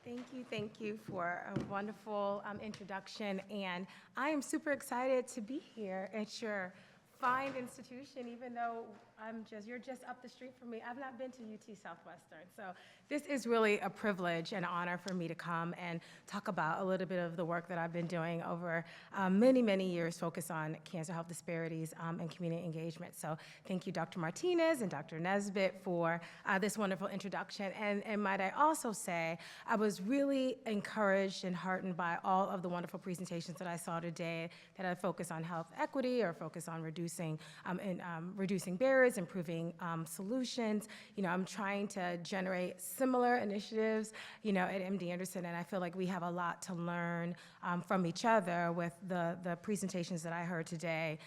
Thank you for a wonderful introduction, and I am super excited to be here at your fine institution, even though you're just up the street from me. I've not been to UT Southwestern, so this is really a privilege and honor for me to come and talk about a little bit of the work that I've been doing over many, many years focused on cancer health disparities and community engagement. So thank you, Dr. Martinez and Dr. Nesbitt, for this wonderful introduction. And might I also say, I was really encouraged and heartened by all of the wonderful presentations that I saw today that are focused on health equity or focus on reducing barriers, improving solutions. I'm trying to generate similar initiatives, at MD Anderson, and I feel like we have a lot to learn from each other with the presentations that I heard today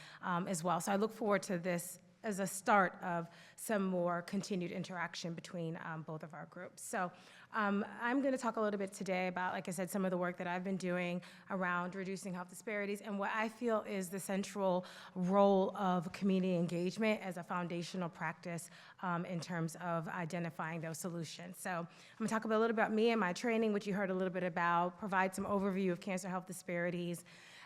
as well. So I look forward to this as a start of some more continued interaction between both of our groups. So I'm going to talk a little bit today about, like I said, some of the work that I've been doing around reducing health disparities and what I feel is the central role of community engagement as a foundational practice in terms of identifying those solutions. So I'm going to talk a little bit about me and my training, which you heard a little bit about, provide some overview of cancer health disparities,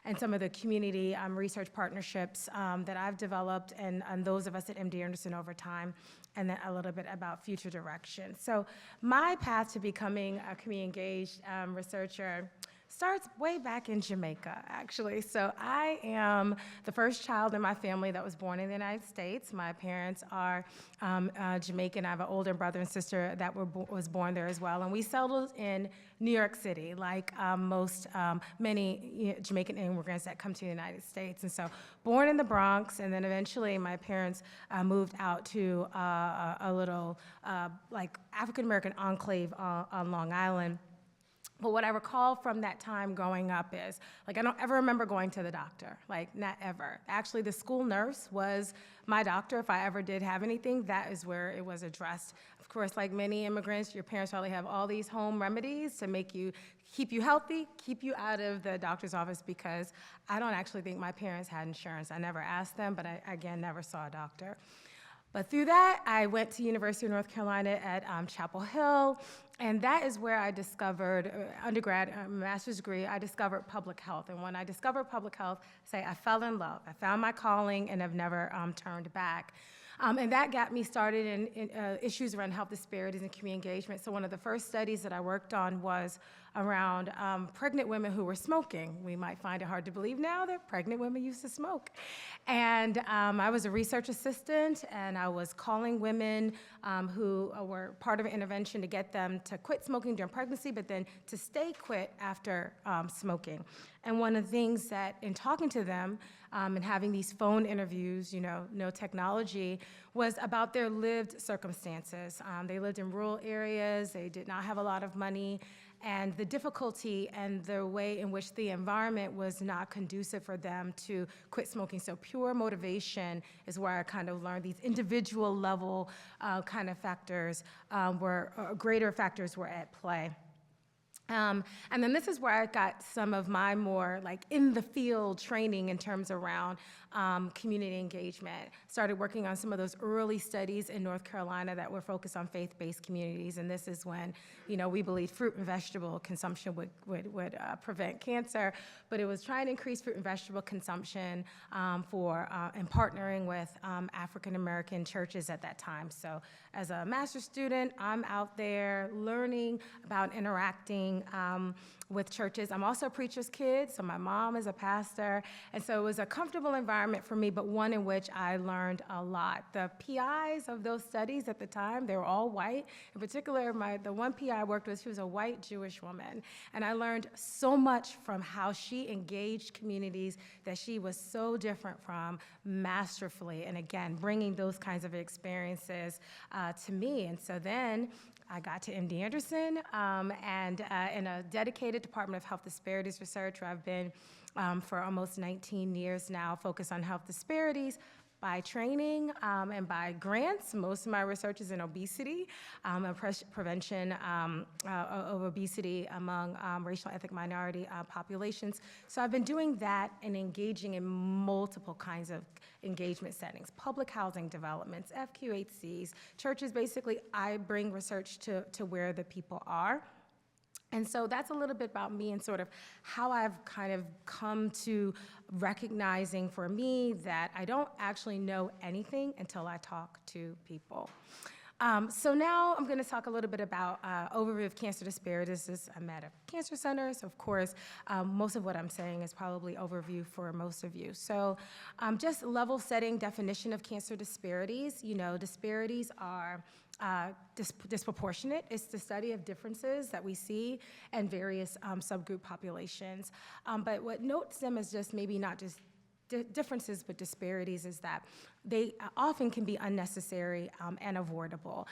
and some of the community research partnerships that I've developed and those of us at MD Anderson over time, and then a little bit about future direction. So my path to becoming a community engaged researcher starts way back in Jamaica, actually. So I am the first child in my family that was born in the United States. My parents are Jamaican. I have an older brother and sister that was born there as well. And we settled in New York City, like many Jamaican immigrants that come to the United States. And so born in the Bronx, and then eventually my parents moved out to a little African-American enclave on Long Island. But what I recall from that time growing up is, I don't ever remember going to the doctor, not ever. Actually, the school nurse was my doctor. If I ever did have anything, that is where it was addressed. Of course, like many immigrants, your parents probably have all these home remedies to keep you healthy, keep you out of the doctor's office, because I don't actually think my parents had insurance. I never asked them, but I, again, never saw a doctor. But through that, I went to University of North Carolina at Chapel Hill, and that is where I discovered, undergrad, master's degree, I discovered public health. And when I discovered public health, I fell in love. I found my calling and have never turned back. And that got me started in issues around health disparities and community engagement. So one of the first studies that I worked on was around pregnant women who were smoking. We might find it hard to believe now that pregnant women used to smoke. And I was a research assistant, and I was calling women who were part of an intervention to get them to quit smoking during pregnancy, but then to stay quit after smoking. And one of the things that, in talking to them and having these phone interviews, no technology, was about their lived circumstances. They lived in rural areas, they did not have a lot of money, and the difficulty and the way in which the environment was not conducive for them to quit smoking. So pure motivation is where I kind of learned these individual level kind of factors greater factors were at play. And then this is where I got some of my more in the field training in terms around community engagement. Started working on some of those early studies in North Carolina that were focused on faith-based communities, and this is when we believe fruit and vegetable consumption would prevent cancer, but it was trying to increase fruit and vegetable consumption and partnering with African American churches at that time. So as a master's student, I'm out there learning about interacting with churches. I'm also a preacher's kid, so my mom is a pastor, and so it was a comfortable environment for me, but one in which I learned a lot. The PIs of those studies at the time, they were all white. In particular, the one PI I worked with, she was a white Jewish woman, and I learned so much from how she engaged communities that she was so different from masterfully, and again, bringing those kinds of experiences to me. And so then I got to MD Anderson and in a dedicated Department of Health Disparities Research, where I've been for almost 19 years now, focused on health disparities by training and by grants. Most of my research is in obesity, and prevention of obesity among racial and ethnic minority populations. So I've been doing that and engaging in multiple kinds of engagement settings, public housing developments, FQHCs, churches. Basically, I bring research to where the people are. And so that's a little bit about me and sort of how I've kind of come to recognizing for me that I don't actually know anything until I talk to people. So now I'm going to talk a little bit about overview of cancer disparities. I'm at a cancer center, so of course, most of what I'm saying is probably overview for most of you. So just level setting definition of cancer disparities. You know, disparities are disproportionate. It's the study of differences that we see in various subgroup populations. But what notes them as just maybe not just differences but disparities is that they often can be unnecessary and avoidable.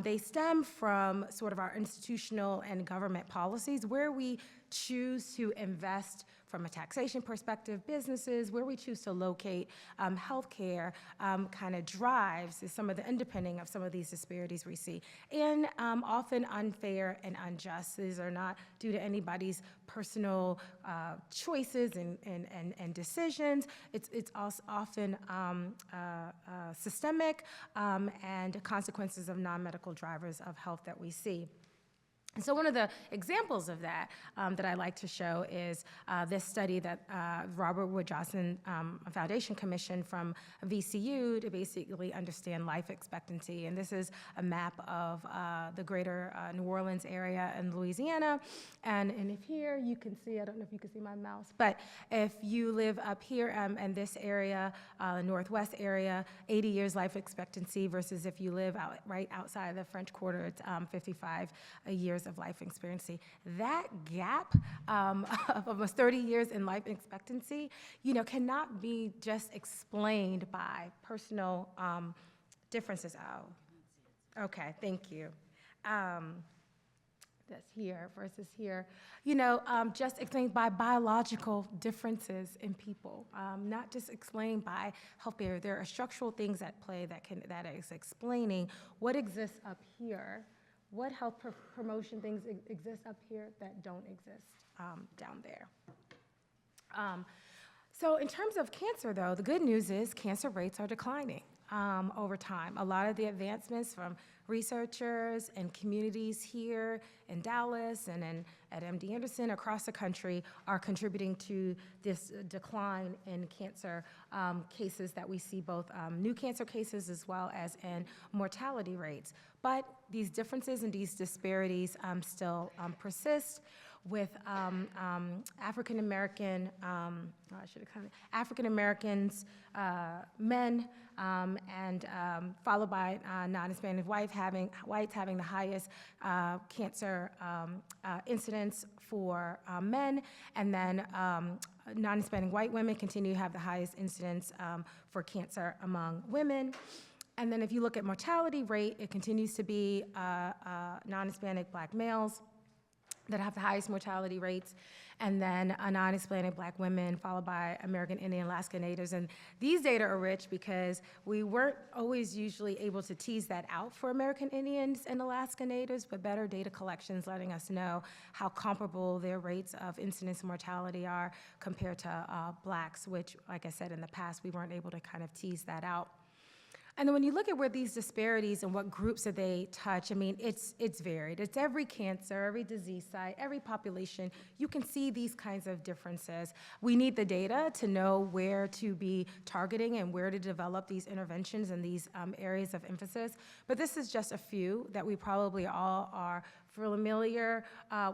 They stem from sort of our institutional and government policies where we choose to invest from a taxation perspective, businesses, where we choose to locate healthcare kind of drives is some of the underpinning of some of these disparities we see. And often unfair and unjust. These are not due to anybody's personal choices and decisions. It's also often systemic and consequences of non-medical drivers of health that we see. And so one of the examples of that that I like to show is this study that Robert Wood Johnson Foundation commissioned from VCU to basically understand life expectancy. And this is a map of the greater New Orleans area in Louisiana. And if here you can see, I don't know if you can see my mouse, but if you live up here in this area, northwest area, 80 years life expectancy versus if you live right outside of the French Quarter, it's 55 years of life expectancy. That gap of almost 30 years in life expectancy, you know, cannot be just explained by personal differences. Oh, okay, thank you. That's here versus here. You know, just explained by biological differences in people, not just explained by health barrier. There are structural things at play that is explaining what exists up here. What health promotion things exist up here that don't exist down there? So in terms of cancer, though, the good news is cancer rates are declining over time. A lot of the advancements from researchers and communities here in Dallas and at MD Anderson across the country are contributing to this decline in cancer cases that we see, both new cancer cases as well as in mortality rates. But these differences and these disparities still persist with African Americans, men, and followed by non-Hispanic whites having the highest cancer incidence for men, and then non-Hispanic white women continue to have the highest incidence for cancer among women. And then if you look at mortality rate, it continues to be non-Hispanic Black males that have the highest mortality rates, and then non-Hispanic Black women, followed by American Indian, Alaska Natives. And these data are rich because we weren't always usually able to tease that out for American Indians and Alaska Natives, but better data collections letting us know how comparable their rates of incidence and mortality are compared to Blacks, which, like I said, in the past, we weren't able to kind of tease that out. And then when you look at where these disparities and what groups that they touch, I mean, it's varied. It's every cancer, every disease site, every population. You can see these kinds of differences. We need the data to know where to be targeting and where to develop these interventions and these areas of emphasis. But this is just a few that we probably all are familiar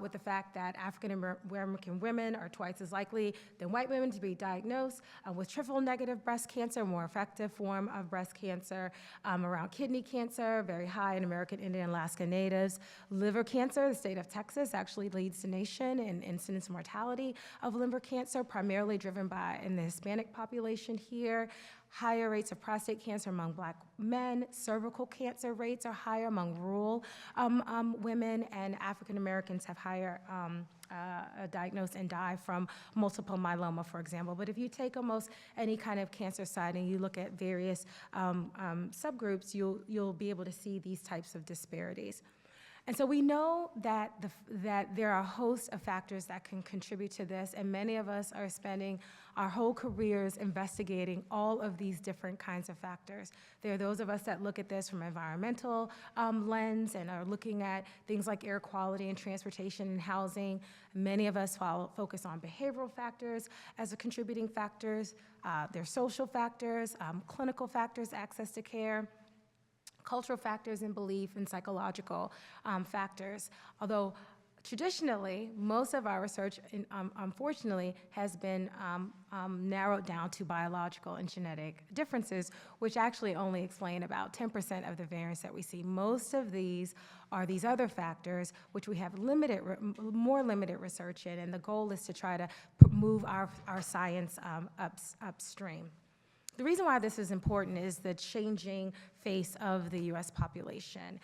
with the fact that African American women are twice as likely than white women to be diagnosed with triple-negative breast cancer, a more effective form of breast cancer, around kidney cancer, very high in American Indian and Alaska Natives. Liver cancer, the state of Texas actually leads the nation in incidence and mortality of liver cancer, primarily driven by in the Hispanic population here. Higher rates of prostate cancer among Black men. Cervical cancer rates are higher among rural women, and African Americans have higher diagnosed and die from multiple myeloma, for example. But if you take almost any kind of cancer site and you look at various subgroups, you'll be able to see these types of disparities. And so we know that, that there are a host of factors that can contribute to this, and many of us are spending our whole careers investigating all of these different kinds of factors. There are those of us that look at this from an environmental lens and are looking at things like air quality and transportation and housing. Many of us focus on behavioral factors as a contributing factors. There are social factors, clinical factors, access to care, cultural factors and belief, and psychological factors. Although traditionally, most of our research, unfortunately, has been narrowed down to biological and genetic differences, which actually only explain about 10% of the variance that we see. Most of these are these other factors, which we have more limited research in, and the goal is to try to move our science upstream. The reason why this is important is the changing face of the U.S. population,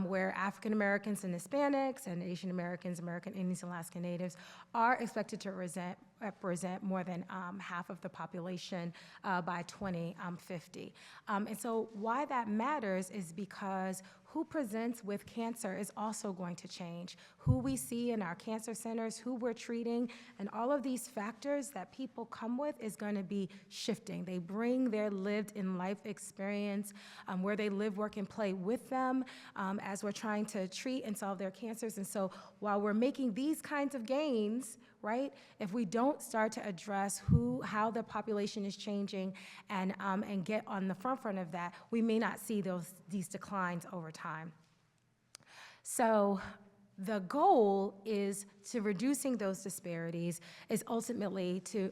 where African Americans and Hispanics and Asian Americans, American Indians, and Alaska Natives are expected to represent more than half of the population by 2050. And so why that matters is because who presents with cancer is also going to change. Who we see in our cancer centers, who we're treating, and all of these factors that people come with is going to be shifting. They bring their lived in life experience, where they live, work, and play with them as we're trying to treat and solve their cancers. And so while we're making these kinds of gains, right, if we don't start to address how the population is changing and get on the front of that, we may not see these declines over time. So the goal is to reducing those disparities is ultimately to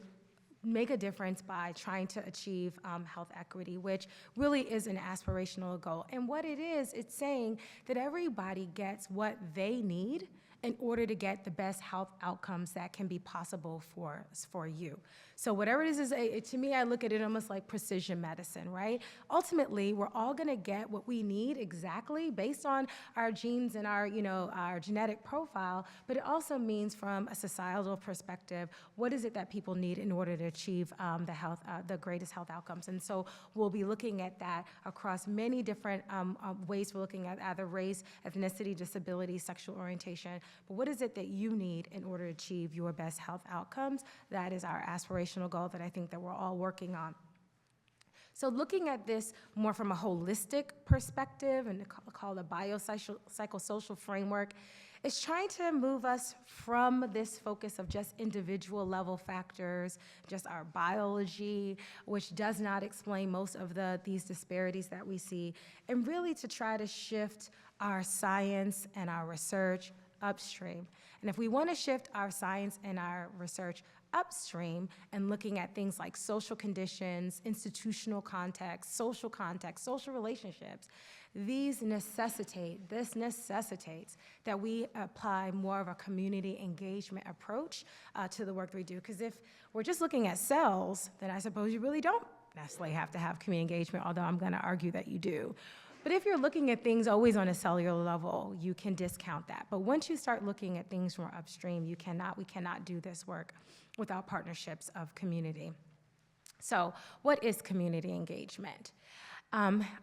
make a difference by trying to achieve health equity, which really is an aspirational goal. And what it is, it's saying that everybody gets what they need in order to get the best health outcomes that can be possible for you. So whatever it is to me, I look at it almost like precision medicine, right? Ultimately, we're all gonna get what we need exactly based on our genes and our genetic profile, but it also means from a societal perspective, what is it that people need in order to achieve the greatest health outcomes? And so we'll be looking at that across many different ways. We're looking at either race, ethnicity, disability, sexual orientation, but what is it that you need in order to achieve your best health outcomes? That is our aspirational goal that I think that we're all working on. So looking at this more from a holistic perspective and called a biopsychosocial framework, is trying to move us from this focus of just individual level factors, just our biology, which does not explain most of these disparities that we see, and really to try to shift our science and our research upstream. And if we want to shift our science and our research upstream and looking at things like social conditions, institutional context, social relationships, this necessitates that we apply more of a community engagement approach to the work that we do. Because if we're just looking at cells, then I suppose you really don't necessarily have to have community engagement, although I'm going to argue that you do. But if you're looking at things always on a cellular level, you can discount that. But once you start looking at things more upstream, we cannot do this work without partnerships of community. So what is community engagement?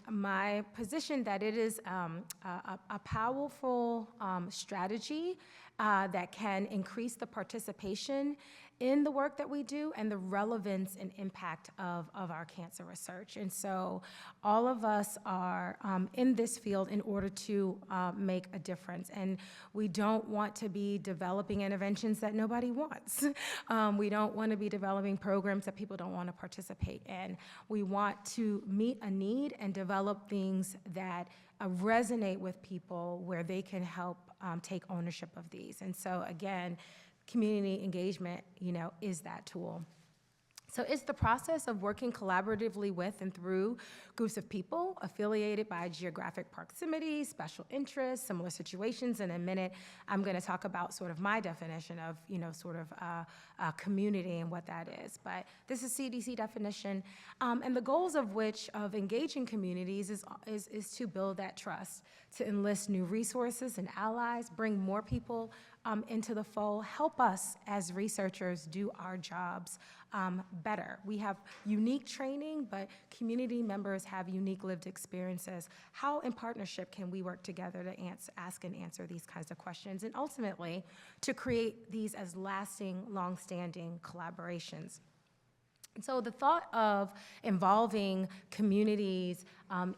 My position that it is a powerful strategy that can increase the participation in the work that we do and the relevance and impact of our cancer research. And so all of us are in this field in order to make a difference. And we don't want to be developing interventions that nobody wants. We don't want to be developing programs that people don't want to participate in. We want to meet a need and develop things that resonate with people where they can help take ownership of these. And so again, community engagement, is that tool. So it's the process of working collaboratively with and through groups of people affiliated by geographic proximity, special interests, similar situations. In a minute, I'm going to talk about sort of my definition of, community and what that is. But this is CDC definition, and the goals of engaging communities is to build that trust, to enlist new resources and allies, bring more people into the fold help us as researchers do our jobs better. We have unique training, but community members have unique lived experiences. How in partnership can we work together to ask and answer these kinds of questions, and ultimately to create these as lasting, long-standing collaborations? And so the thought of involving communities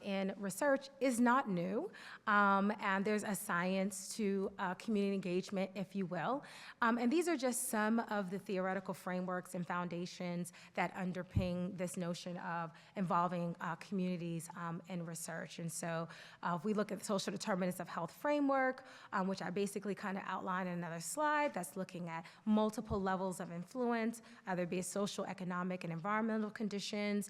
in research is not new, and there's a science to community engagement, if you will. And these are just some of the theoretical frameworks and foundations that underpin this notion of involving communities in research. And so if we look at the social determinants of health framework, which I basically kind of outlined in another slide, that's looking at multiple levels of influence, either be it social, economic, and environmental conditions,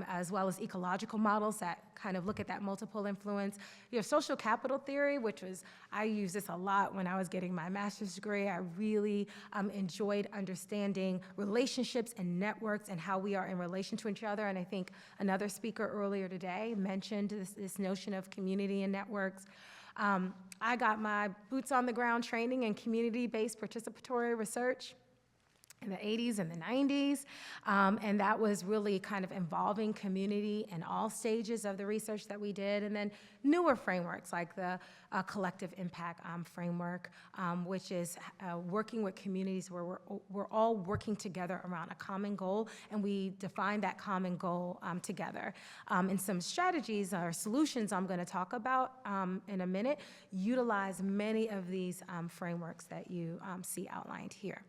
as well as ecological models that kind of look at that multiple influence. You have social capital theory, which was, I used this a lot when I was getting my master's degree. I really enjoyed understanding relationships and networks and how we are in relation to each other. And I think another speaker earlier today mentioned this notion of community and networks. I got my boots on the ground training in community-based participatory research in the 80s and the 90s, and that was really kind of involving community in all stages of the research that we did, and then newer frameworks like the collective impact framework, which is working with communities where we're all working together around a common goal, and we define that common goal together. And some strategies or solutions I'm going to talk about in a minute utilize many of these frameworks that you see outlined here.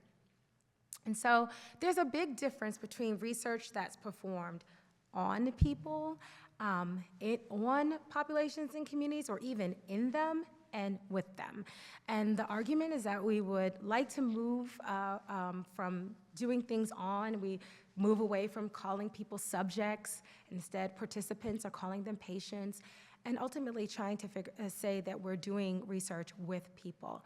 And so there's a big difference between research that's performed on people, on populations and communities, or even in them and with them. And the argument is that we would like to move from doing things on, we move away from calling people subjects, instead participants or calling them patients, and ultimately trying to say that we're doing research with people.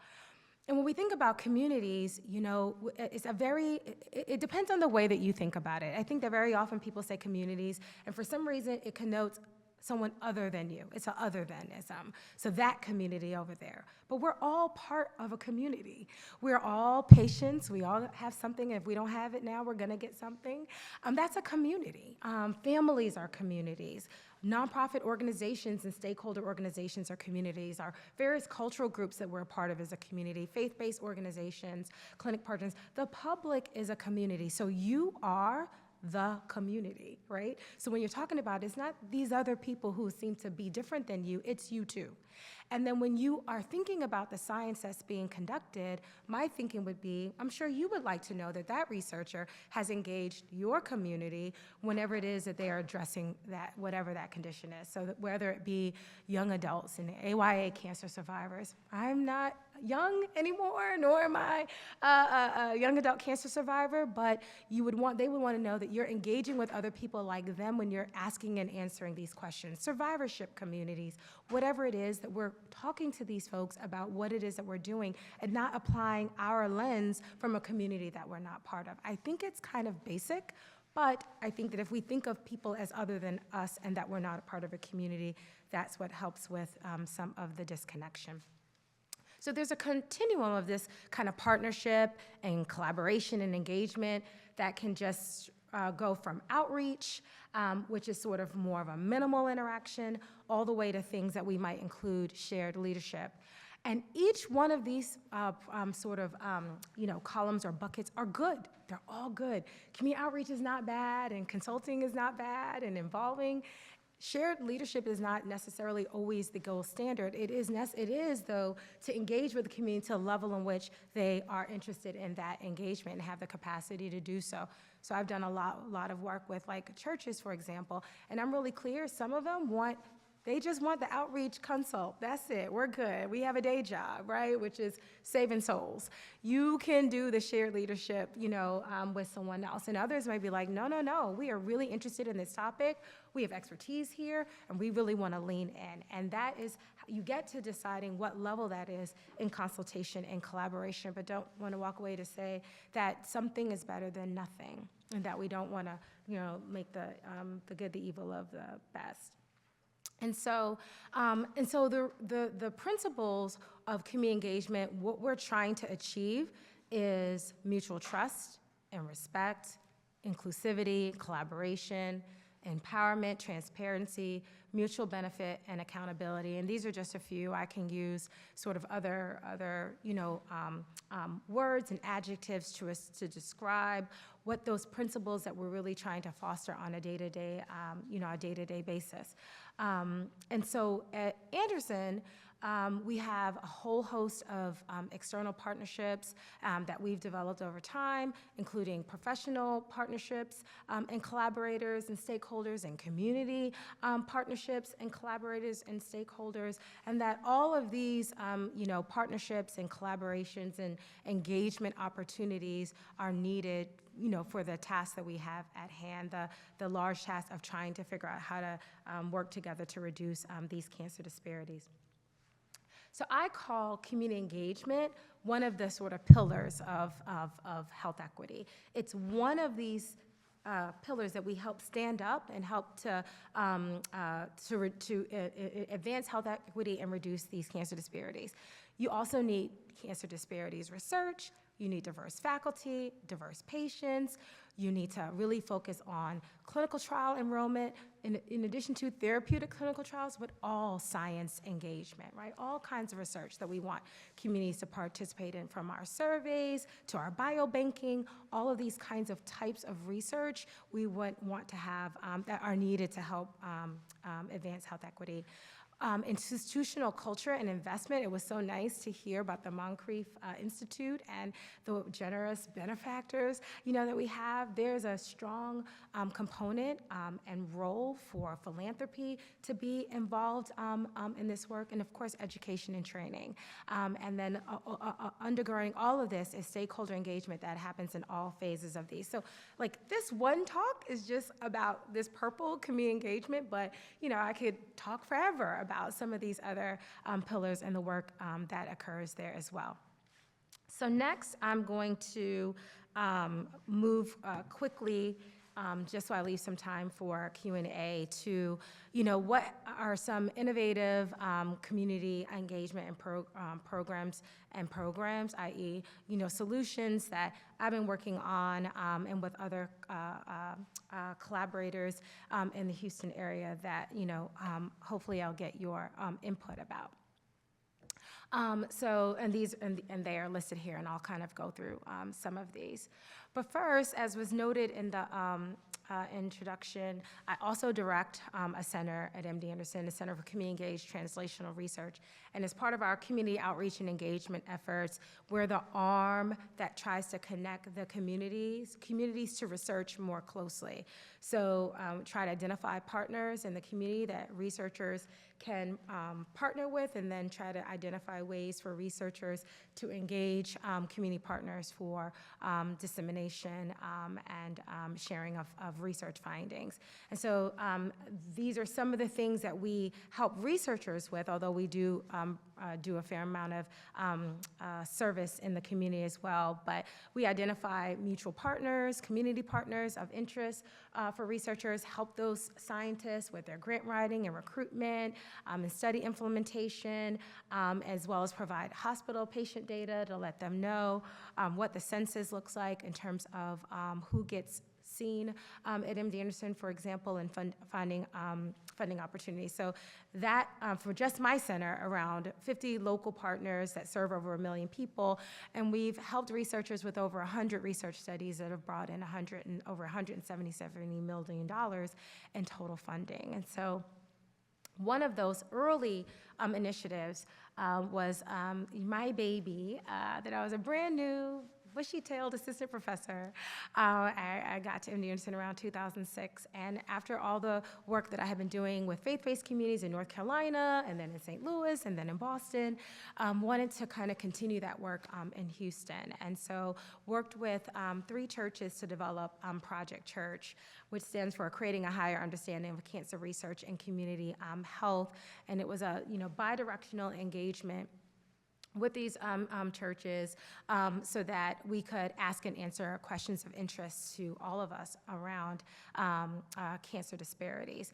And when we think about communities, you know, it depends on the way that you think about it. I think that very often people say communities, and for some reason it connotes someone other than you. It's an other thanism. So that community over there. But we're all part of a community. We're all patients. We all have something. If we don't have it now, we're going to get something. That's a community. Families are communities. Nonprofit organizations and stakeholder organizations are communities. Our various cultural groups that we're a part of is a community. Faith-based organizations, clinic partners. The public is a community. So you are the community, right? So when you're talking about it, it's not these other people who seem to be different than you, it's you too. And then when you are thinking about the science that's being conducted, my thinking would be, I'm sure you would like to know that that researcher has engaged your community whenever it is that they are addressing that, whatever that condition is. So that whether it be young adults and AYA cancer survivors, I'm not young anymore, nor am I a young adult cancer survivor, but they would want to know that you're engaging with other people like them when you're asking and answering these questions. Survivorship communities, whatever it is that we're talking to these folks about what it is that we're doing and not applying our lens from a community that we're not part of. I think it's kind of basic, but I think that if we think of people as other than us and that we're not a part of a community, that's what helps with some of the disconnection. So there's a continuum of this kind of partnership and collaboration and engagement that can just go from outreach, which is sort of more of a minimal interaction, all the way to things that we might include shared leadership. And each one of these columns or buckets are good. They're all good. Community outreach is not bad, and consulting is not bad, and involving. Shared leadership is not necessarily always the gold standard. It is, though, to engage with the community to a level in which they are interested in that engagement and have the capacity to do so. So I've done a lot of work with like churches, for example, and I'm really clear, some of them they just want the outreach consult. That's it. We're good. We have a day job, right, which is saving souls. You can do the shared leadership, with someone else. And others might be like, no, we are really interested in this topic. We have expertise here, and we really want to lean in. And that is, you get to deciding what level that is in consultation and collaboration, but don't want to walk away to say that something is better than nothing, and that we don't want to, make the good the evil of the best. The principles of community engagement, what we're trying to achieve is mutual trust and respect, inclusivity, collaboration, empowerment, transparency, mutual benefit, and accountability. And these are just a few. I can use sort of other words and adjectives to describe what those principles that we're really trying to foster on a day-to-day, basis. And so at Anderson, we have a whole host of external partnerships that we've developed over time, including professional partnerships and collaborators and stakeholders, and community partnerships and collaborators and stakeholders, and that all of these partnerships and collaborations and engagement opportunities are needed for the task that we have at hand, the large task of trying to figure out how to work together to reduce these cancer disparities. So I call community engagement one of the sort of pillars of health equity. It's one of these pillars that we help stand up and help to advance health equity and reduce these cancer disparities. You also need cancer disparities research. You need diverse faculty, diverse patients. You need to really focus on clinical trial enrollment, in addition to therapeutic clinical trials, but all science engagement, right? All kinds of research that we want communities to participate in, from our surveys to our biobanking, all of these kinds of types of research we want to have that are needed to help advance health equity. Institutional culture and investment. It was so nice to hear about the Moncrief Institute and the generous benefactors, that we have. There's a strong component and role for philanthropy to be involved in this work, and of course, education and training. And then undergirding all of this is stakeholder engagement that happens in all phases of these. So, this one talk is just about this purple community engagement, but I could talk forever about some of these other pillars and the work that occurs there as well. So next, I'm going to move quickly, just so I leave some time for Q&A, to what are some innovative community engagement and programs, i.e. solutions that I've been working on and with other collaborators in the Houston area that hopefully I'll get your input about. And they are listed here, and I'll kind of go through some of these. But first, as was noted in the introduction, I also direct a center at MD Anderson, the Center for Community Engaged Translational Research. And as part of our community outreach and engagement efforts, we're the arm that tries to connect the communities to research more closely. So try to identify partners in the community that researchers can partner with, and then try to identify ways for researchers to engage community partners for dissemination and sharing of research findings. And so these are some of the things that we help researchers with, although we do a fair amount of service in the community as well. But we identify mutual partners, community partners of interest for researchers, help those scientists with their grant writing and recruitment and study implementation, as well as provide hospital patient data to let them know what the census looks like in terms of who gets seen at MD Anderson, for example, and finding funding opportunities. So that, for just my center, around 50 local partners that serve over 1 million people, and we've helped researchers with over 100 research studies that have brought in over $177 million in total funding. And so one of those early initiatives was my baby, that I was a brand new, bushy-tailed assistant professor. I got to MD Anderson around 2006, and after all the work that I had been doing with faith-based communities in North Carolina, and then in St. Louis, and then in Boston, wanted to kind of continue that work in Houston. And so worked with 3 churches to develop Project Church, which stands for Creating a Higher Understanding of Cancer Research and Community Health. And it was a bidirectional engagement with these churches so that we could ask and answer questions of interest to all of us around cancer disparities.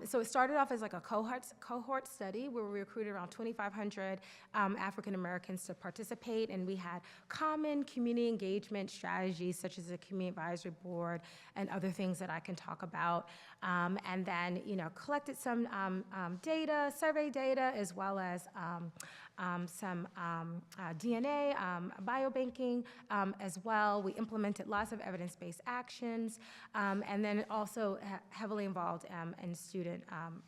So it started off as like a cohort study where we recruited around 2,500 African Americans to participate, and we had common community engagement strategies such as a community advisory board and other things that I can talk about. And then, collected some data, survey data, as well as some DNA, biobanking as well. We implemented lots of evidence-based actions, and then also heavily involved in student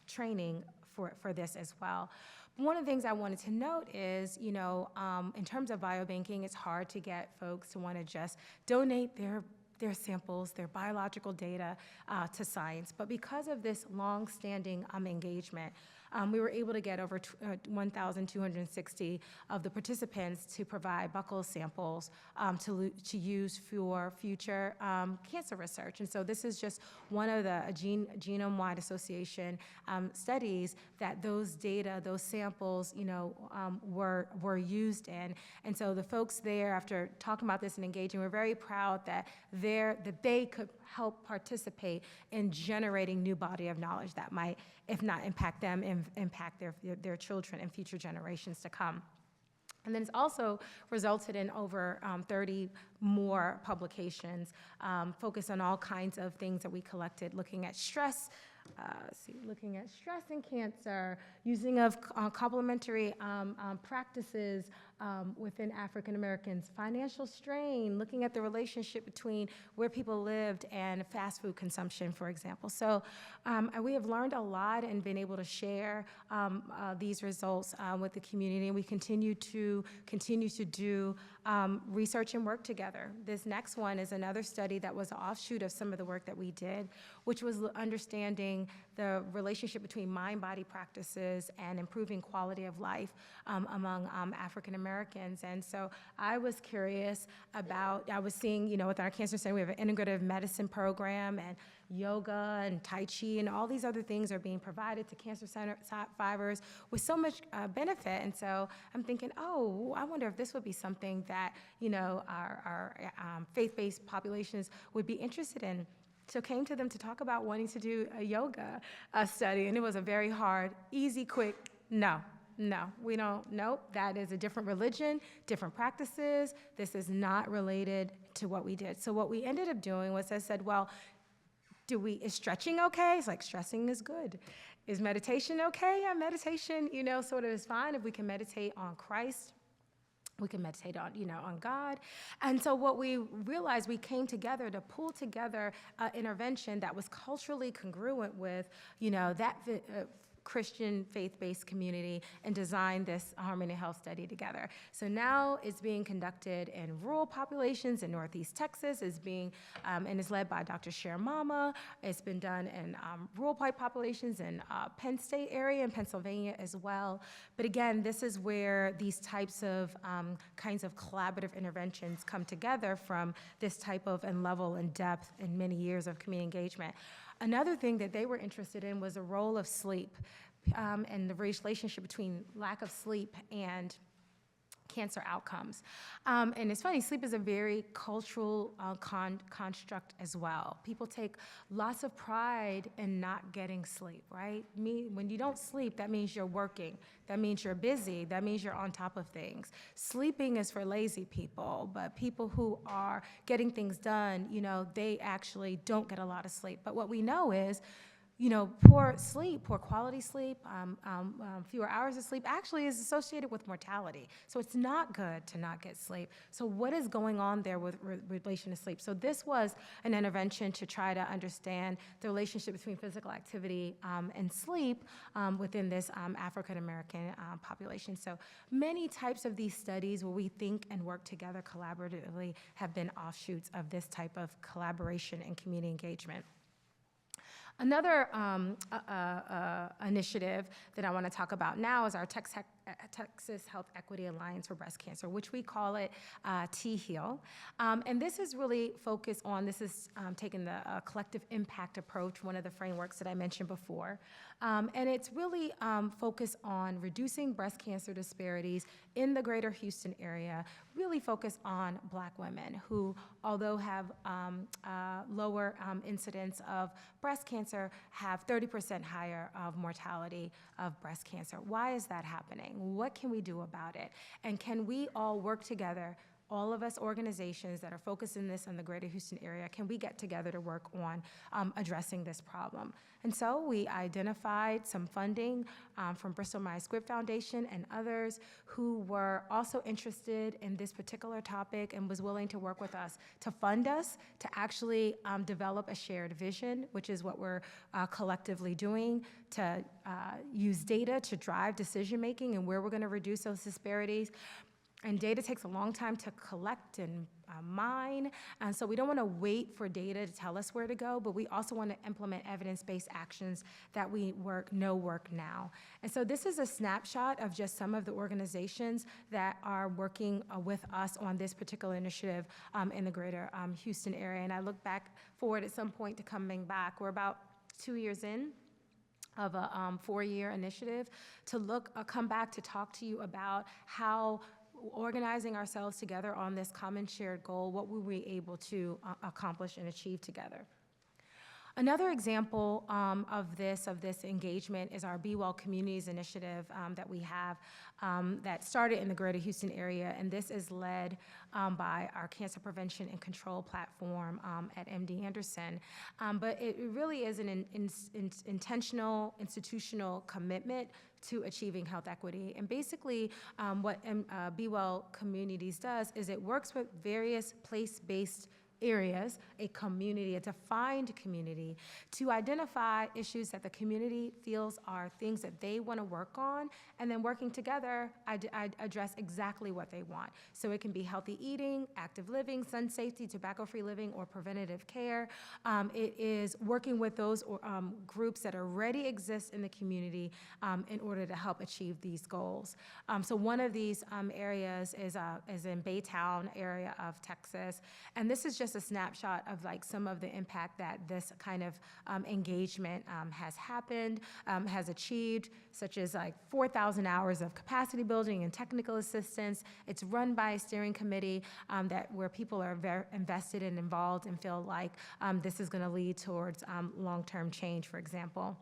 training for this as well. One of the things I wanted to note is, in terms of biobanking, it's hard to get folks to want to just donate their samples, their biological data to science. But because of this long-standing engagement, we were able to get over 1,260 of the participants to provide buccal samples to use for future cancer research. And so this is just one of the genome-wide association studies that those data, those samples, were used in. And so the folks there, after talking about this and engaging, were very proud that they could help participate in generating new body of knowledge that might, if not impact them, impact their children and future generations to come. And then it's also resulted in over 30 more publications focused on all kinds of things that we collected, looking at stress, and cancer, using of complementary practices within African Americans, financial strain, looking at the relationship between where people lived and fast food consumption, for example. So we have learned a lot and been able to share these results with the community, and we continue to do research and work together. This next one is another study that was an offshoot of some of the work that we did, which was understanding the relationship between mind-body practices and improving quality of life among African Americans. And so I was curious about, I was seeing, with our cancer center, we have an integrative medicine program, and yoga and Tai Chi and all these other things are being provided to cancer survivors with so much benefit. And so I'm thinking, I wonder if this would be something that, our faith-based populations would be interested in. So came to them to talk about wanting to do a yoga study, and it was a very hard, easy, quick, no, we don't, nope, that is a different religion, different practices. This is not related to what we did. So what we ended up doing was I said, well, is stretching okay? It's like, stretching is good. Is meditation okay? Yeah, meditation, sort of is fine if we can meditate on Christ. We can meditate on, on God. And so what we realized, we came together to pull together intervention that was culturally congruent with, that Christian faith-based community, and design this Harmony Health study together. So now it's being conducted in rural populations in Northeast Texas. It's being, and is led by Dr. Mama. It's been done in rural populations in Penn State area and Pennsylvania as well. But again, this is where these types of kinds of collaborative interventions come together from this type of and level and depth and many years of community engagement. Another thing that they were interested in was the role of sleep and the relationship between lack of sleep and cancer outcomes. And it's funny, sleep is a very cultural construct as well. People take lots of pride in not getting sleep, right? When you don't sleep, that means you're working. That means you're busy. That means you're on top of things. Sleeping is for lazy people, but people who are getting things done, they actually don't get a lot of sleep. But what we know is, poor sleep, poor quality sleep, fewer hours of sleep actually is associated with mortality. So it's not good to not get sleep. So what is going on there with relation to sleep? So this was an intervention to try to understand the relationship between physical activity and sleep within this African American population. So many types of these studies where we think and work together collaboratively have been offshoots of this type of collaboration and community engagement. Another initiative that I want to talk about now is our Texas Health Equity Alliance for Breast Cancer, which we call it T-HEAL. And this is really focused on, taking the collective impact approach, one of the frameworks that I mentioned before. And it's really focused on reducing breast cancer disparities in the greater Houston area, really focused on Black women who, although have lower incidence of breast cancer, have 30% higher of mortality of breast cancer. Why is that happening? What can we do about it? And can we all work together, all of us organizations that are focused in this in the greater Houston area, can we get together to work on addressing this problem? And so we identified some funding from Bristol Myers Squibb Foundation and others who were also interested in this particular topic and was willing to work with us to fund us to actually develop a shared vision, which is what we're collectively doing, to use data to drive decision-making and where we're gonna reduce those disparities. And data takes a long time to collect and mine, and so we don't want to wait for data to tell us where to go, but we also want to implement evidence-based actions that we know work now. And so this is a snapshot of just some of the organizations that are working with us on this particular initiative in the greater Houston area. And I look forward at some point to coming back. We're about 2 years in of a 4-year initiative to come back to talk to you about how organizing ourselves together on this common shared goal, what were we able to accomplish and achieve together. Another example of this engagement is our Be Well Communities initiative that we have that started in the greater Houston area, and this is led by our Cancer Prevention and Control platform at MD Anderson. But it really is an intentional, institutional commitment to achieving health equity. And basically, what Be Well Communities does is it works with various place-based areas, a community, a defined community, to identify issues that the community feels are things that they want to work on, and then working together, address exactly what they want. So it can be healthy eating, active living, sun safety, tobacco-free living, or preventative care. It is working with those groups that already exist in the community in order to help achieve these goals. So one of these areas is in Baytown area of Texas, and this is just a snapshot of like some of the impact that this kind of engagement has achieved, such as like 4,000 hours of capacity building and technical assistance. It's run by a steering committee where people are very invested and involved and feel like this is going to lead towards long-term change, for example.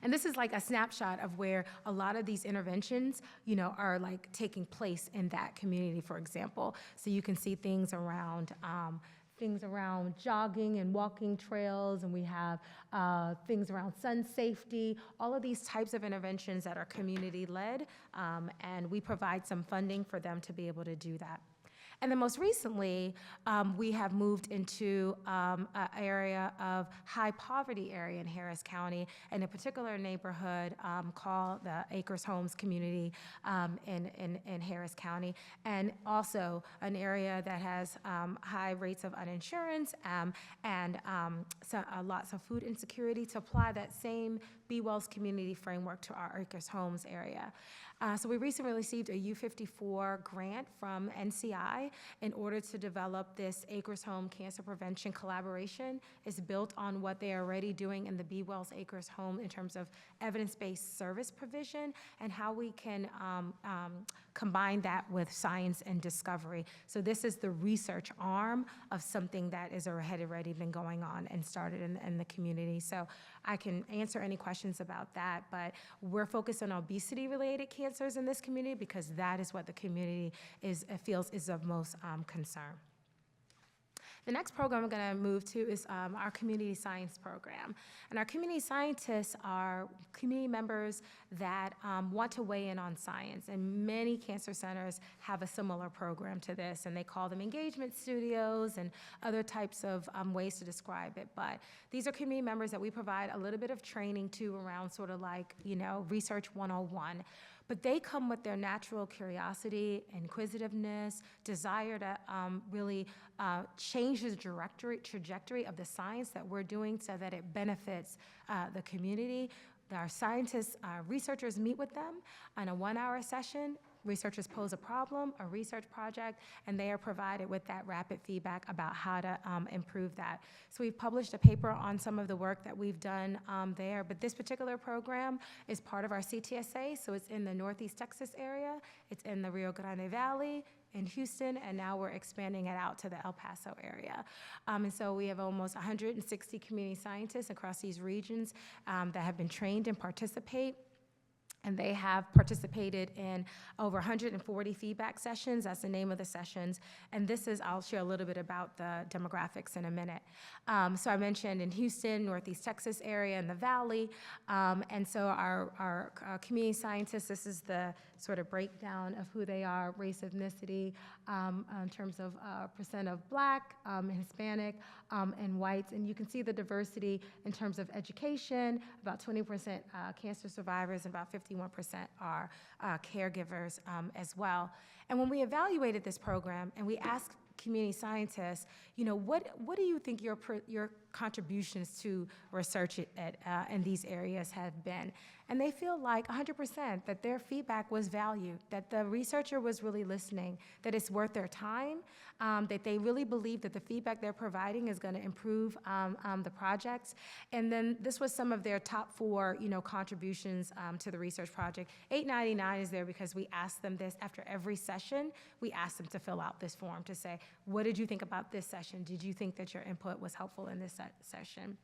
And this is like a snapshot of where a lot of these interventions, are like taking place in that community, for example. So you can see things around jogging and walking trails, and we have things around sun safety, all of these types of interventions that are community-led, and we provide some funding for them to be able to do that. And then most recently, we have moved into an area of high poverty area in Harris County, in a particular neighborhood called the Acres Homes community in Harris County, and also an area that has high rates of uninsurance and lots of food insecurity, to apply that same Be Well's community framework to our Acres Homes area. So we recently received a U54 grant from NCI in order to develop this Acres Home Cancer Prevention collaboration. It's built on what they are already doing in the Be Well's Acres Home in terms of evidence-based service provision and how we can combine that with science and discovery. So this is the research arm of something that had already been going on and started in the community. So I can answer any questions about that, but we're focused on obesity-related cancers in this community because that is what the community feels is of most concern. The next program I'm going to move to is our community science program. And our community scientists are community members that want to weigh in on science. And many cancer centers have a similar program to this, and they call them engagement studios and other types of ways to describe it. But these are community members that we provide a little bit of training to around sort of like, Research 101. But they come with their natural curiosity, inquisitiveness, desire to really change the trajectory of the science that we're doing so that it benefits the community. Our scientists, researchers meet with them on a 1-hour session researchers pose a problem, a research project, and they are provided with that rapid feedback about how to improve that. So we've published a paper on some of the work that we've done there, but this particular program is part of our CTSA, so it's in the Northeast Texas area, it's in the Rio Grande Valley, in Houston, and now we're expanding it out to the El Paso area. And so we have almost 160 community scientists across these regions that have been trained and participate. And they have participated in over 140 feedback sessions. That's the name of the sessions. And this is, I'll share a little bit about the demographics in a minute. So I mentioned in Houston, Northeast Texas area, in the Valley. And so our community scientists, this is the sort of breakdown of who they are, race, ethnicity, in terms of percent of Black, Hispanic, and whites. And you can see the diversity in terms of education, about 20% cancer survivors, and about 51% are caregivers as well. And when we evaluated this program and we asked community scientists, you know, what do you think your contributions to research in these areas have been? And they feel like 100% that their feedback was valued, that the researcher was really listening, that it's worth their time, that they really believe that the feedback they're providing is going to improve the projects. And then this was some of their top 4, you know, contributions to the research project. 899 is there because we asked them this after every session. We asked them to fill out this form to say, what did you think about this session? Did you think that your input was helpful in this session?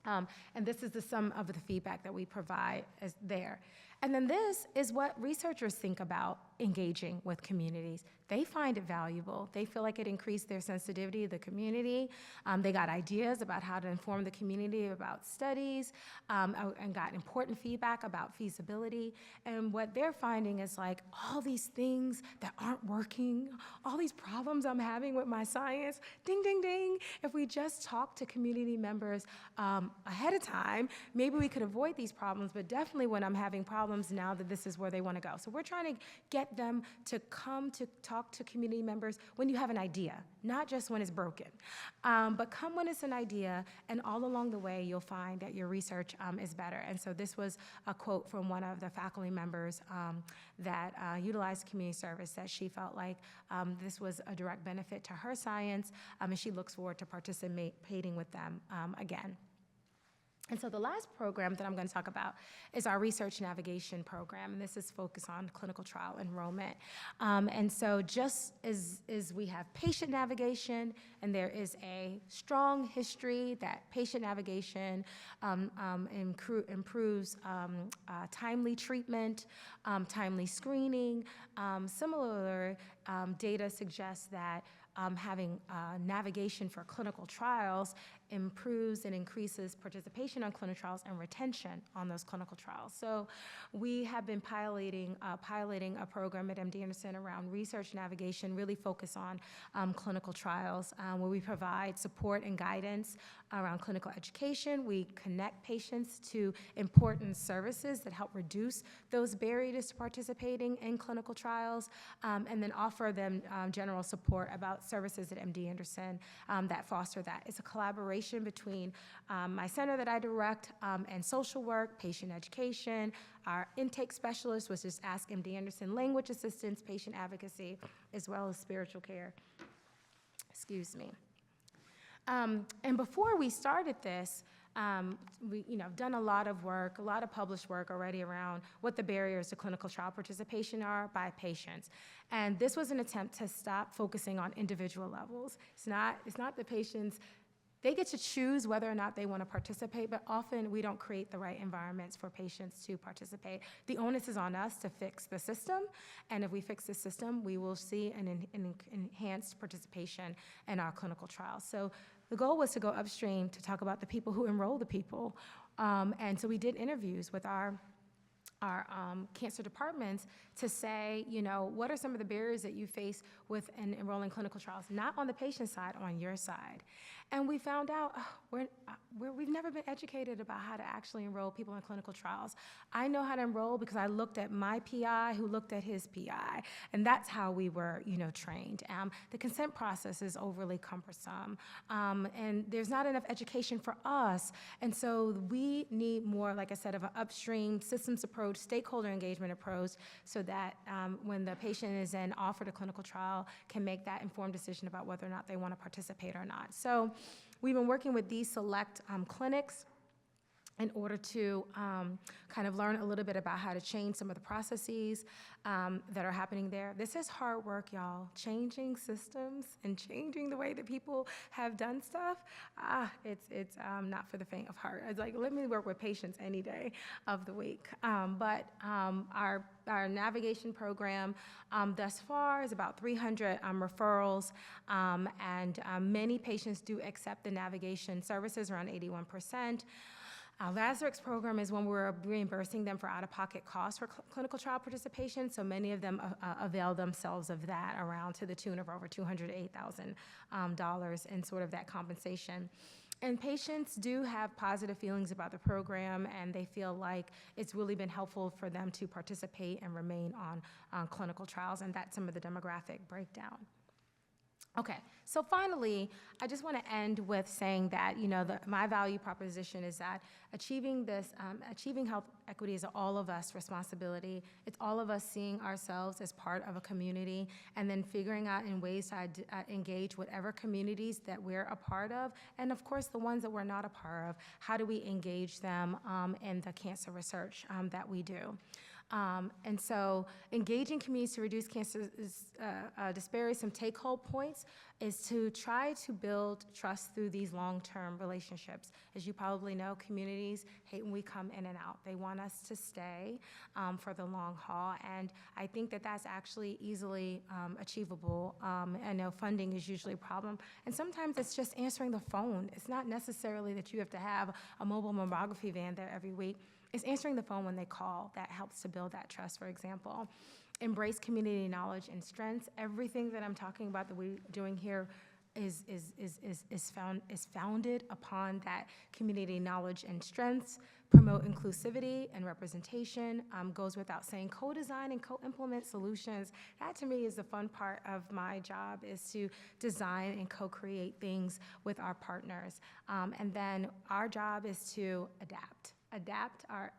And this is the sum of the feedback that we provide as there. And then this is what researchers think about engaging with communities. They find it valuable. They feel like it increased their sensitivity to the community. They got ideas about how to inform the community about studies, and got important feedback about feasibility. And what they're finding is like all these things that aren't working, all these problems I'm having with my science, ding, ding, ding. If we just talk to community members ahead of time, maybe we could avoid these problems, but definitely when I'm having problems now that this is where they want to go. So we're trying to get them to come to talk to community members when you have an idea, not just when it's broken, but come when it's an idea, and all along the way you'll find that your research is better. And so this was a quote from one of the faculty members that utilized community service, that she felt like this was a direct benefit to her science, and she looks forward to participating with them again. And so the last program that I'm going to talk about is our research navigation program, and this is focused on clinical trial enrollment. And so just as we have patient navigation, and there is a strong history that patient navigation improves timely treatment, timely screening. Similar data suggests that having navigation for clinical trials improves and increases participation on clinical trials and retention on those clinical trials. So we have been piloting a program at MD Anderson around research navigation, really focused on clinical trials, where we provide support and guidance around clinical education. We connect patients to important services that help reduce those barriers to participating in clinical trials, and then offer them general support about services at MD Anderson that foster that. It's a collaboration between my center that I direct and social work, patient education, our intake specialist, which is Ask MD Anderson, language assistance, patient advocacy, as well as spiritual care. Excuse me. And before we started this, we done a lot of work, a lot of published work already around what the barriers to clinical trial participation are by patients. And this was an attempt to stop focusing on individual levels. It's not the patients. They get to choose whether or not they want to participate, but often we don't create the right environments for patients to participate. The onus is on us to fix the system, and if we fix the system, we will see an enhanced participation in our clinical trials. So the goal was to go upstream to talk about the people who enroll the people, and so we did interviews with our cancer departments to say, what are some of the barriers that you face with enrolling clinical trials, not on the patient side, on your side. And we found out we've never been educated about how to actually enroll people in clinical trials. I know how to enroll because I looked at my PI who looked at his PI, and that's how we were, trained. The consent process is overly cumbersome, and there's not enough education for us. And so we need more, like I said, of an upstream systems approach approach, stakeholder engagement approach, so that when the patient is then offered a clinical trial, can make that informed decision about whether or not they want to participate or not. So we've been working with these select clinics in order to kind of learn a little bit about how to change some of the processes that are happening there. This is hard work, y'all. Changing systems and changing the way that people have done stuff, it's not for the faint of heart. It's like, let me work with patients any day of the week. But our navigation program thus far is about 300 referrals, and many patients do accept the navigation services, around 81%. Lazarus program is when we're reimbursing them for out-of-pocket costs for clinical trial participation, so many of them avail themselves of that, around to the tune of over $208,000 in sort of that compensation. And patients do have positive feelings about the program, and they feel like it's really been helpful for them to participate and remain on clinical trials, and that's some of the demographic breakdown. Okay, so finally, I just want to end with saying that, you know, my value proposition is that achieving health equity is all of us responsibility. It's all of us seeing ourselves as part of a community, and then figuring out in ways to engage whatever communities that we're a part of, and of course the ones that we're not a part of. How do we engage them in the cancer research that we do? And so engaging communities to reduce cancer disparities, some take-home points, is to try to build trust through these long-term relationships. As you probably know, communities hate when we come in and out. They want us to stay for the long haul, and I think that that's actually easily achievable. I know funding is usually a problem, and sometimes it's just answering the phone. It's not necessarily that you have to have a mobile mammography van there every week. It's answering the phone when they call that helps to build that trust, for example. Embrace community knowledge and strengths. Everything that I'm talking about that we're doing here is founded upon that community knowledge and strengths. Promote inclusivity and representation. Goes without saying, co-design and co-implement solutions. That to me is the fun part of my job, is to design and co-create things with our partners. And then our job is to adapt our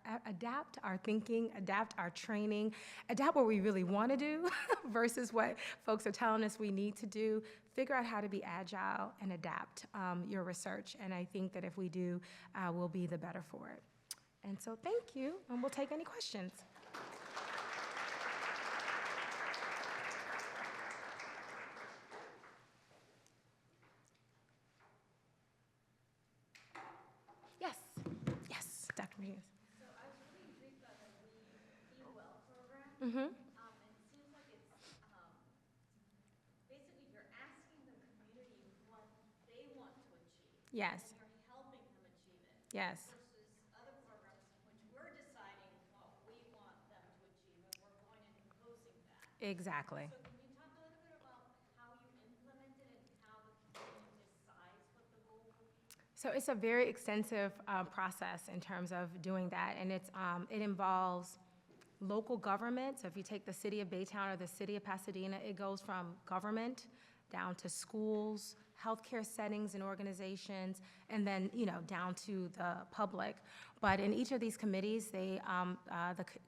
thinking, adapt our training, adapt what we really want to do versus what folks are telling us we need to do. Figure out how to be agile and adapt your research, and I think that if we do, we'll be the better for it. And so thank you, and we'll take any questions. Yes, Dr. Martinez. Mm-hmm. And it seems like it's basically you're asking the community what they want to achieve. Yes. And you're helping them achieve it. Yes. Versus other programs in which we're deciding what we want them to achieve, and we're going and imposing that. Exactly. So can you talk a little bit about how you implement it and how the community decides what the goal will be? So it's a very extensive process in terms of doing that, and it involves local government. So if you take the city of Baytown or the city of Pasadena, it goes from government down to schools, healthcare settings and organizations, and then, you know, down to the public. But in each of these committees, the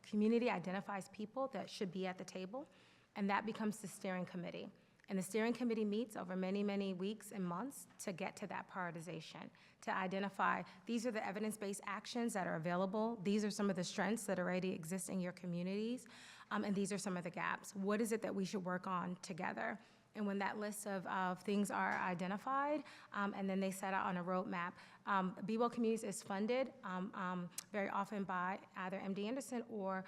community identifies people that should be at the table, and that becomes the steering committee. And the steering committee meets over many, many weeks and months to get to that prioritization, to identify these are the evidence-based actions that are available, these are some of the strengths that already exist in your communities, and these are some of the gaps. What is it that we should work on together? And when that list of things are identified, and then they set out on a roadmap, Be Well Communities is funded very often by either MD Anderson or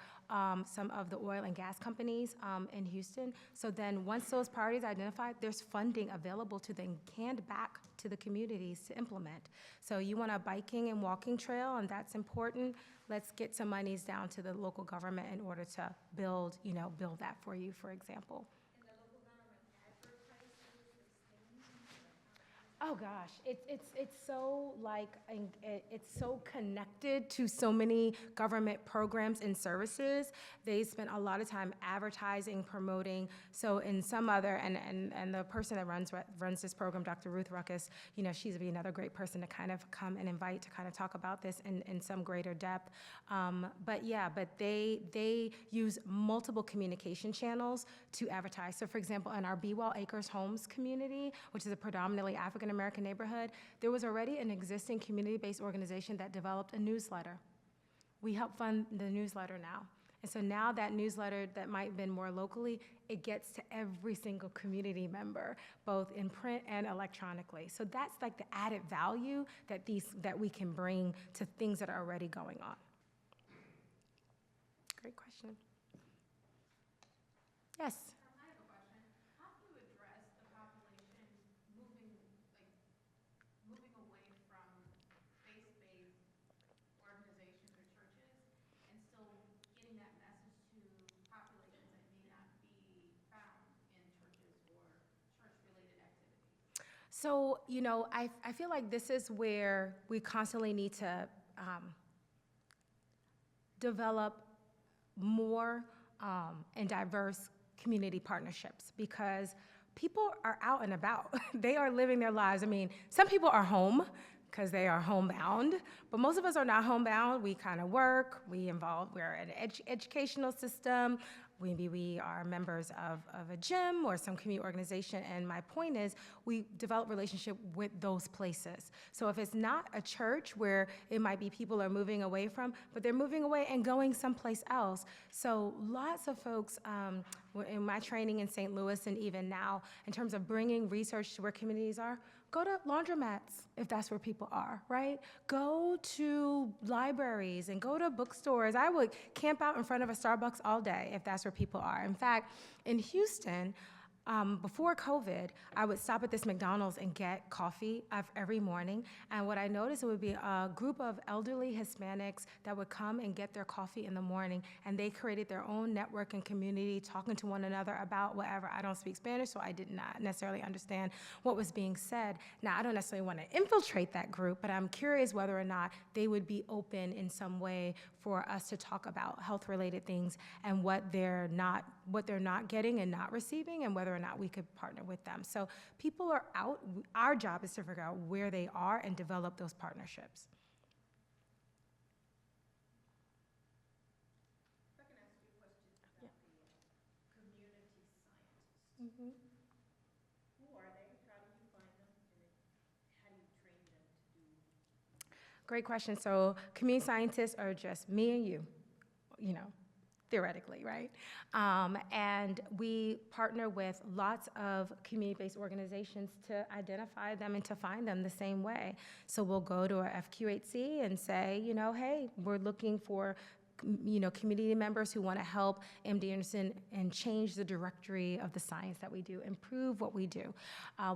some of the oil and gas companies in Houston. So then once those priorities are identified, there's funding available to then hand back to the communities to implement. So you want a biking and walking trail, and that's important. Let's get some monies down to the local government in order to build that for you, for example. Oh gosh, it's so it's so connected to so many government programs and services. They spend a lot of time advertising, promoting. So in some other and the person that runs this program, Dr. Ruth Ruckus, you know, she's another great person to kind of come and invite to kind of talk about this in some greater depth. But yeah, but they use multiple communication channels to advertise. So for example, in our Bewell Acres Homes community, which is a predominantly African American neighborhood, there was already an existing community-based organization that developed a newsletter. We help fund the newsletter now. And so now that newsletter that might have been more locally, it gets to every single community member, both in print and electronically. So that's like the added value that we can bring to things that are already going on. Great question. Yes. I have a question. How do you address the population moving, moving away from faith-based organizations or churches and still getting that message to populations that may not be found in churches or church-related activities? So, you know, I feel like this is where we constantly need to develop more and diverse community partnerships, because people are out and about. They are living their lives. I mean, some people are home because they are homebound, but most of us are not homebound. We kind of work, we're in an educational system, maybe we are members of a gym or some community organization, and my point is we develop relationship with those places. So if it's not a church where it might be people are moving away from, but they're moving away and going someplace else. So lots of folks in my training in St. Louis and even now, in terms of bringing research to where communities are, go to laundromats if that's where people are, right? Go to libraries and go to bookstores. I would camp out in front of a Starbucks all day if that's where people are. In fact, in Houston, before COVID, I would stop at this McDonald's and get coffee every morning. And what I noticed, it would be a group of elderly Hispanics that would come and get their coffee in the morning. And they created their own network and community, talking to one another about whatever. I don't speak Spanish, so I did not necessarily understand what was being said. Now, I don't necessarily want to infiltrate that group, but I'm curious whether or not they would be open in some way for us to talk about health-related things and what they're not getting and not receiving, and whether or not we could partner with them. So people are out. Our job is to figure out where they are and develop those partnerships. If I can ask you a question about the community scientists. Mm-hmm. Who are they? How do you find them? And how do you train them to do? Great question. So community scientists are just me and you know, theoretically, right? And we partner with lots of community-based organizations to identify them and to find them the same way. So we'll go to our FQ8C and say, you know, hey, we're looking for community members who want to help MD Anderson and change the directory of the science that we do, improve what we do.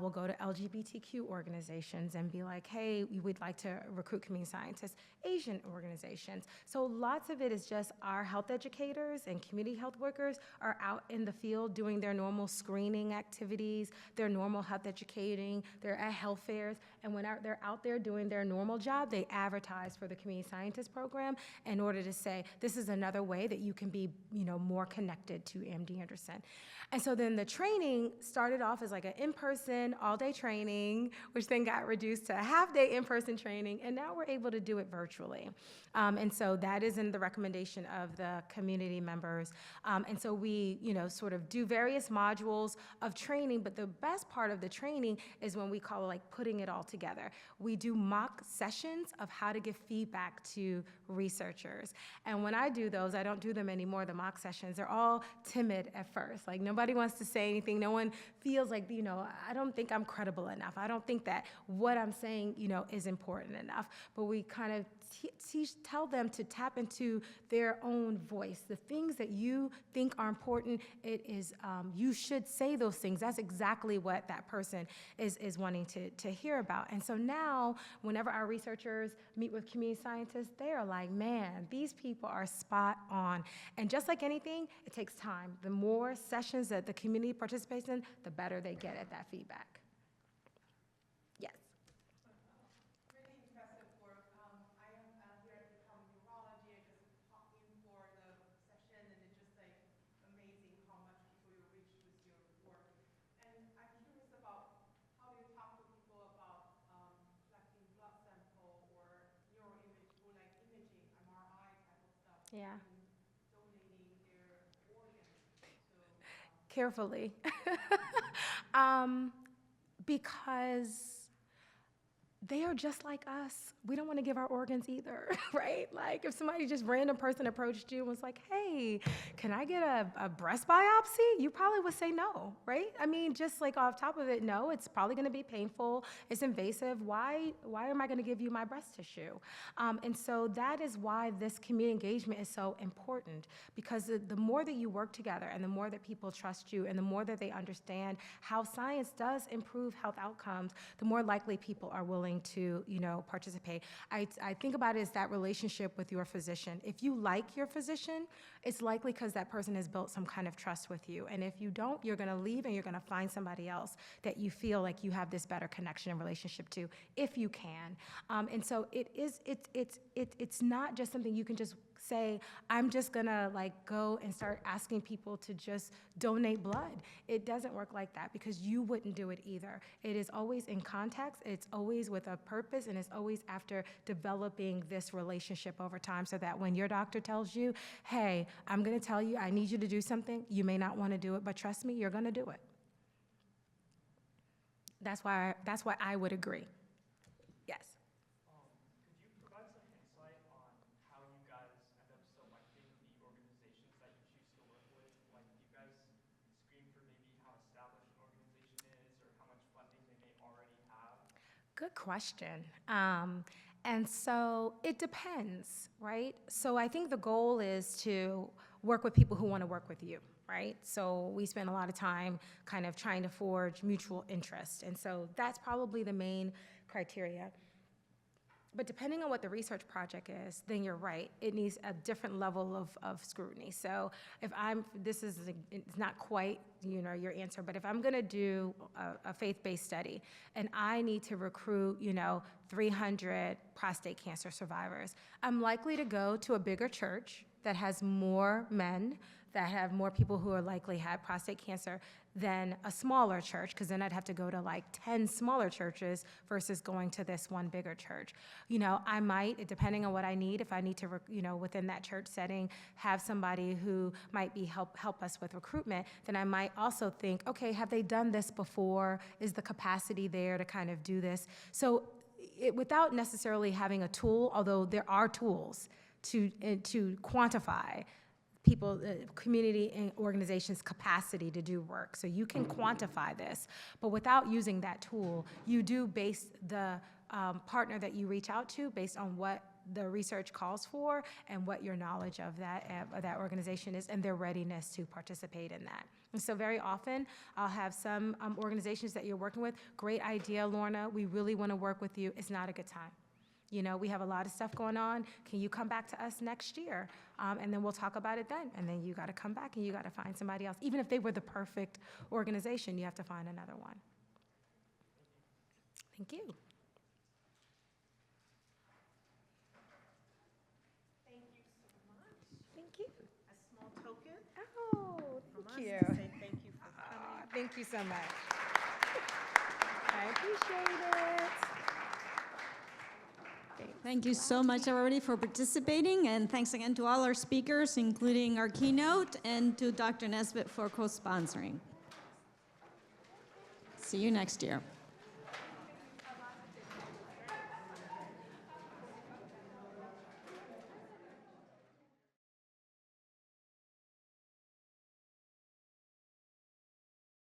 We'll go to LGBTQ organizations and be like, hey, we'd like to recruit community scientists, Asian organizations. So lots of it is just our health educators and community health workers are out in the field doing their normal screening activities, their normal health educating, they're at health fairs, and when they're out there doing their normal job, they advertise for the community scientist program in order to say, this is another way that you can be, more connected to MD Anderson. And so then the training started off as like an in-person, all-day training, which then got reduced to a half-day in-person training, and now we're able to do it virtually. And so that is in the recommendation of the community members. And so we, sort of do various modules of training, but the best part of the training is when we call it like putting it all together. We do mock sessions of how to give feedback to researchers. And when I do those, I don't do them anymore, the mock sessions. They're all timid at first. Like nobody wants to say anything. No one feels like, I don't think I'm credible enough. I don't think that what I'm saying, is important enough. But we kind of tell them to tap into their own voice. The things that you think are important, it is, you should say those things. That's exactly what that person is wanting to hear about. And so now, whenever our researchers meet with community scientists, they are like, man, these people are spot on. And just like anything, it takes time. The more sessions that the community participates in, the better they get at that feedback. Yes. Yeah. donating their organs to, Carefully. um, because they are just like us. We don't want to give our organs either, right? Like if somebody just random person approached you and was like, hey, can I get a breast biopsy? You probably would say no, right? I mean, just like off top of it, no, it's probably going to be painful. It's invasive. Why am I going to give you my breast tissue? And so that is why this community engagement is so important, because the more that you work together and the more that people trust you and the more that they understand how science does improve health outcomes, the more likely people are willing to, participate. I think about it as that relationship with your physician. If you like your physician, it's likely because that person has built some kind of trust with you. And if you don't, you're going to leave and you're going to find somebody else that you feel like you have this better connection and relationship to, if you can. And so it's not just something you can just say, I'm just gonna go and start asking people to just donate blood. It doesn't work like that, because you wouldn't do it either. It is always in context, it's always with a purpose, and it's always after developing this relationship over time, so that when your doctor tells you, hey, I'm gonna tell you, I need you to do something, you may not wanna do it, but trust me, you're gonna do it. That's why I would agree. Yes. Could you provide some insight on how you guys end up selecting the organizations that you choose to work with? Like, do you guys screen for maybe how established an organization is or how much funding they may already have? Good question. And so it depends, right? So I think the goal is to work with people who want to work with you, right? So we spend a lot of time kind of trying to forge mutual interest. And so that's probably the main criteria. But depending on what the research project is, then you're right, it needs a different level of scrutiny. So if it's not quite, your answer, but if I'm gonna do a faith-based study and I need to recruit, 300 prostate cancer survivors, I'm likely to go to a bigger church that has more men, that have more people who are likely had prostate cancer than a smaller church, because then I'd have to go to 10 smaller churches versus going to this one bigger church. I might, depending on what I need, if I need to, within that church setting, have somebody who might be help us with recruitment, then I might also think, okay, have they done this before? Is the capacity there to kind of do this? So without necessarily having a tool, although there are tools to quantify people, community and organizations' capacity to do work. So you can quantify this, but without using that tool, you do base the partner that you reach out to based on what the research calls for and what your knowledge of that organization is and their readiness to participate in that. And so very often, I'll have some organizations that you're working with, great idea, Lorna, we really want to work with you, it's not a good time. We have a lot of stuff going on. Can you come back to us next year? And then we'll talk about it then. And then you got to come back and you got to find somebody else. Even if they were the perfect organization, you have to find another one. Thank you. Thank you so much. Thank you. A small token Oh, from us thank you. to say thank you for coming. Thank you so much. I appreciate it. Thank you so much, everybody, for participating, and thanks again to all our speakers, including our keynote, and to Dr. Nesbitt for co-sponsoring. See you next year.